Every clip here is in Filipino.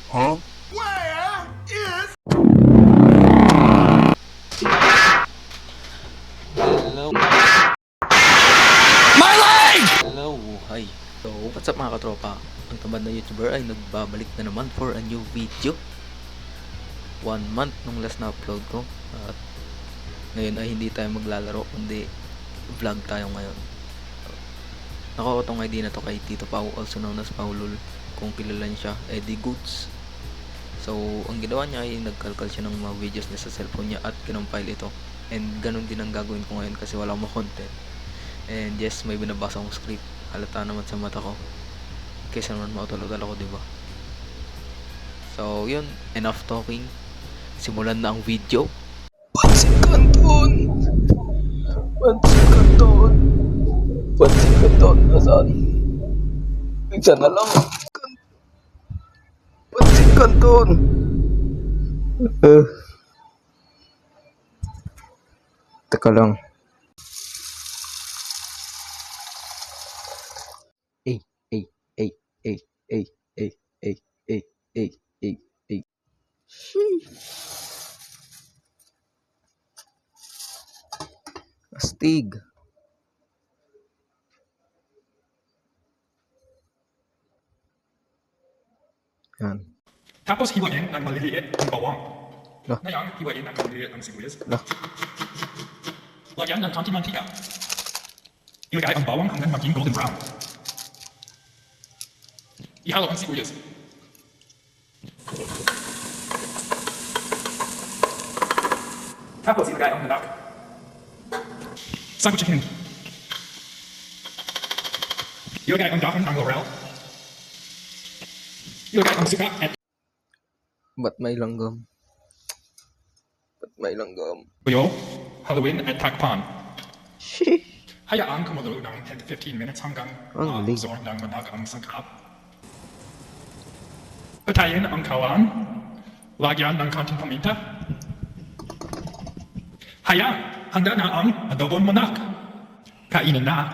Huh? Where is... Hello. My leg! Hello. Hi. So, what's up mga katropa? Ang tamad na YouTuber ay nagbabalik na naman for a new video. 1 month nung last na upload ko. At ngayon ay hindi tayo maglalaro, kundi vlog tayo ngayon. Nakuha tong ID na to kay Tito Pau, also known as Paulol. Kung kilala niya siya, Eddie Goods. So, ang ginawa niya ay nagkalkal siya ng mga videos niya sa cellphone niya at kinompile ito. And ganun din ang gagawin ko ngayon kasi wala akong content. And yes, may binabasa akong script. Halata naman sa mata ko. Kaysa naman mautol-utol ako, diba? So, yun. Enough talking. Simulan na ang video. Pansin Canton! Pansin Canton! Pansin Canton, nasaan? Isa na lang. Pansin Canton! Teka lang. Eh, eh, eh, eh, eh, eh, eh, eh, eh, eh, eh. Astig. Yan. Tapos hiwain ng maliliit ang bawang. Lah. Ngayon, hiwain ng maliliit ang sibuyas. Lah. Lagyan ng konting mantika. Ilagay ang bawang hanggang maging golden brown. Ihalo ang sibuyas. Tapos ilagay ang manok. Sagutin. Ilagay ang dahon ng laurel. Ilagay ang suka at Ba't may langgam? Ba't may langgam? tuyo, haluin at takpan. Hayaan kumulo ng 10 to 15 minutes hanggang Ang galing. maabsorb ng manok ang sangkap. Patayin ang kawan. Lagyan ng konting paminta. Hayaan, handa na ang adobong manok. Kainin na.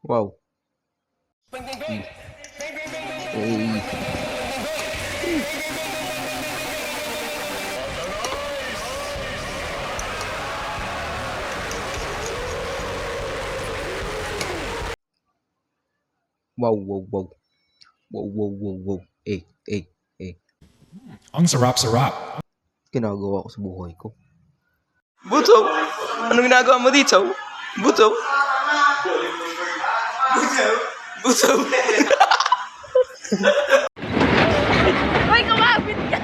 Wow. Hey. Wow, wow, wow. Wow, wow, wow, wow. Eh, eh, eh. Ang sarap-sarap. Ginagawa ko sa buhay ko. Buto! Anong ginagawa mo dito? Buto! Buto! Hoy, kumapit ka!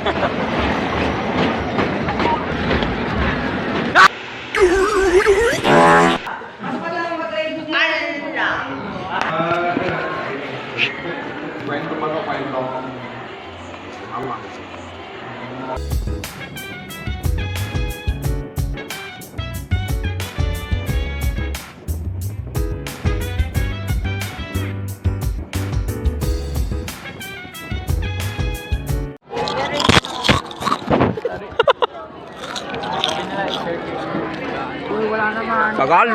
Uy, wala naman. Tagal!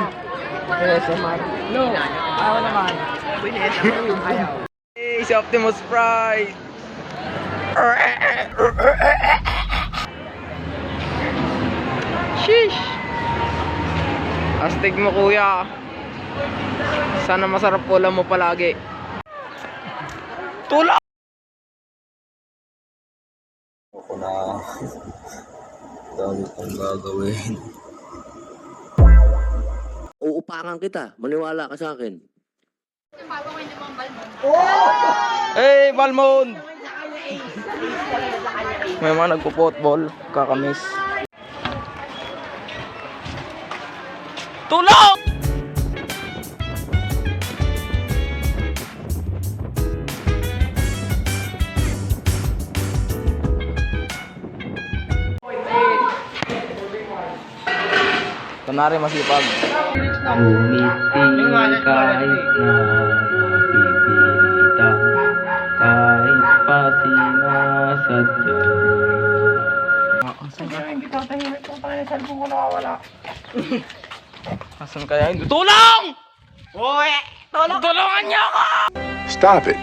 No, ayaw naman. Ayaw. Hey, si Optimus Prime! Sheesh! Astig mo, kuya. Sana masarap ulam mo palagi. Tulak! Ako na. Dami kong gagawin. Uupakan kita. Maniwala ka sa akin. Hey, Balmond! May mga nagpo-football. Kakamiss. Tulong! Kunwari masipag. Umiting kahit na mapipilitan, kahit pa sinasadya. Hindi ka tahimik kung tayo sa cellphone ko nakawala. Asan kaya hindi? Tulong! Uy! Tulungan niyo ako! Stop it.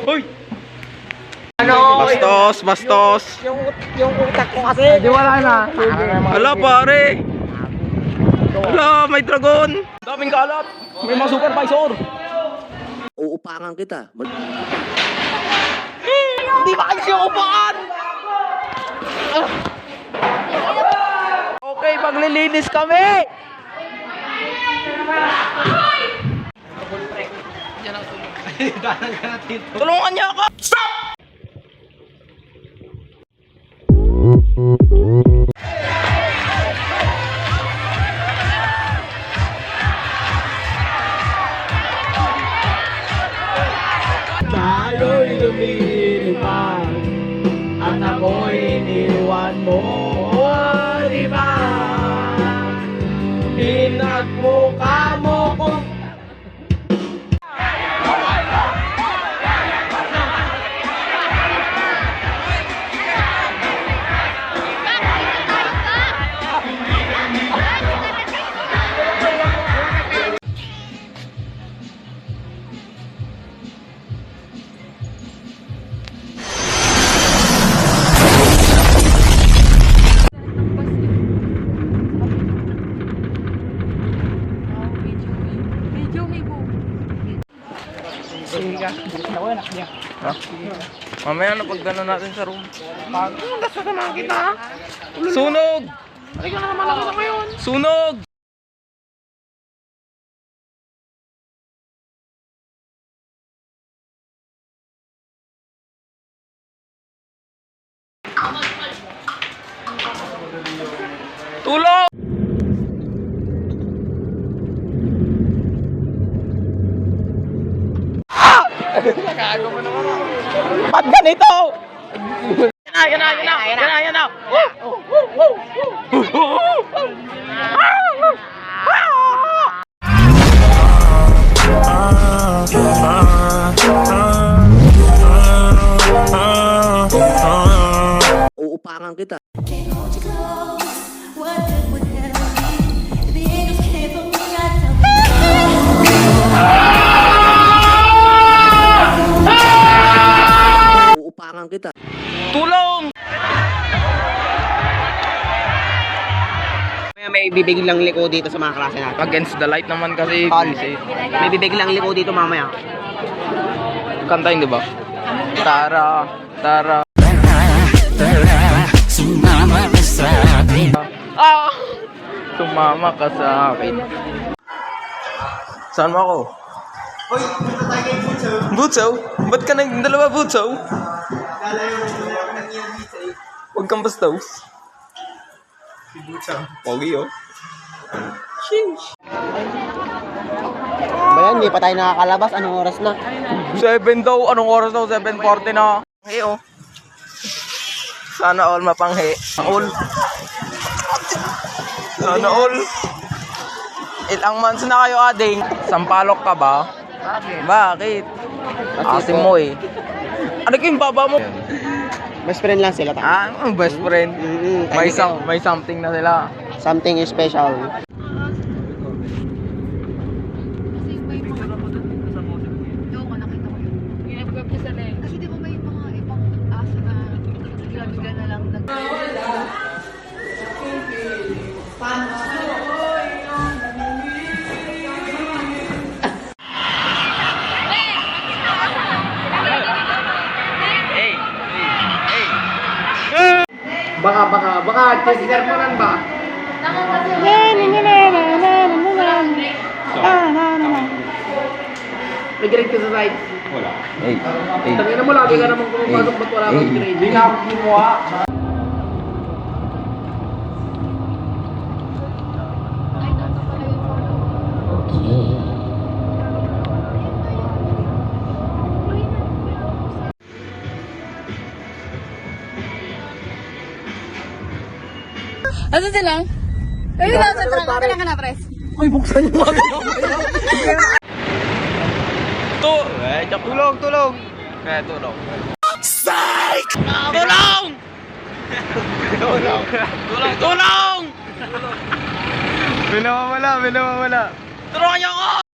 Hoy! Ano? Bastos! Yung utak ko kasi. Di wala na. Hala pare! Hala, may dragon! Daming kalat! May mga supervisor! Uupakan kita. Hindi ba kasi upuan? Okay, maglilinis kami! Tulungan niya ako! Stop! Tayo'y lumilipad at ako'y iniwan mo, di ba? Pinagmukha mo ko. Mamaya na pagdano natin sa room. Basta naman kita. Sunog! Halika na naman ako ngayon. Sunog! Tulong! Ba't ganito? Yan na. Uupakan kita. Can't hold you close. What good would heaven be? If the angels came for me, I'd tell them. Uupakan kita. Tulong! May bibiglang liko dito sa mga klase natin. Against the light naman kasi. Tol, may bibiglang liko dito mamaya. Kanta yun, di ba? Tara. Ah! Sumama ka sa akin. Saan mo ako? Hoy, punta tayo kay Butso. Butso? Ba't ka nang dalawa, Butso? Huwag kang bastos. Si Butso. Pogi, oh. Ba yan, hindi pa tayo nakakalabas. Anong oras na? 7 daw. Anong oras daw? 7:40 na. Hey, oh. Sana all mapanghe. Sana all. Ilang months na kayo, ading? Sampalok ka ba? Bakit? Asim mo eh. Ano kayong baba mo? Best friend lang sila. Best friend. May, Kaibigan. may something na sila. Something special. Kasi di ba may mga ibang asa na bigla na lang Baka, Chester mo nan ba? May grade ka sa site. Hey. Tangina mo, lagi ka naman pumapasok, ba't wala kang grade? Hindi nga ako kinuha. Ano lang? Ayun lang, sa lang ka na, pres. Ay, buksan mo. Tulong, tulong. Eh, tulong. Tulong! Tulong! Tulong! Tulong! May nawawala. Tulungan niyo ako!